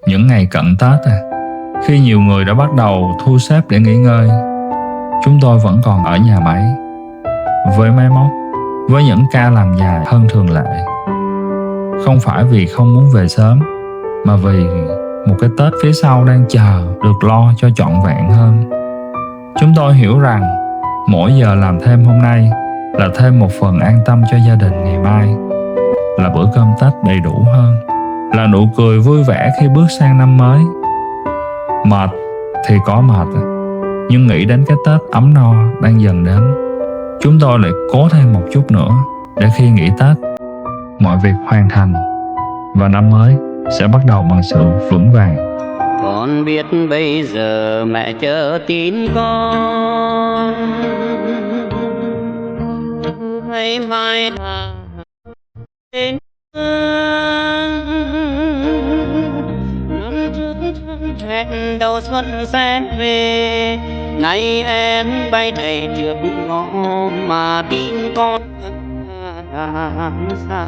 Những ngày cận Tết khi nhiều người đã bắt đầu thu xếp để nghỉ ngơi, chúng tôi vẫn còn ở nhà máy với máy móc, với những ca làm dài hơn thường lệ. Không phải vì không muốn về sớm, mà vì một cái Tết phía sau đang chờ được lo cho trọn vẹn hơn. Chúng tôi hiểu rằng mỗi giờ làm thêm hôm nay là thêm một phần an tâm cho gia đình ngày mai, là bữa cơm Tết đầy đủ hơn, là nụ cười vui vẻ khi bước sang năm mới. Mệt thì có mệt, nhưng nghĩ đến cái Tết ấm no đang dần đến, chúng tôi lại cố thêm một chút nữa để khi nghỉ Tết, mọi việc hoàn thành và năm mới sẽ bắt đầu bằng sự vững vàng. Con biết bây giờ mẹ chờ tin con, hay mai là đến năm trước hẹn đầu xuân sẽ về, nay em bay đầy trước ngõ mà tin con xa.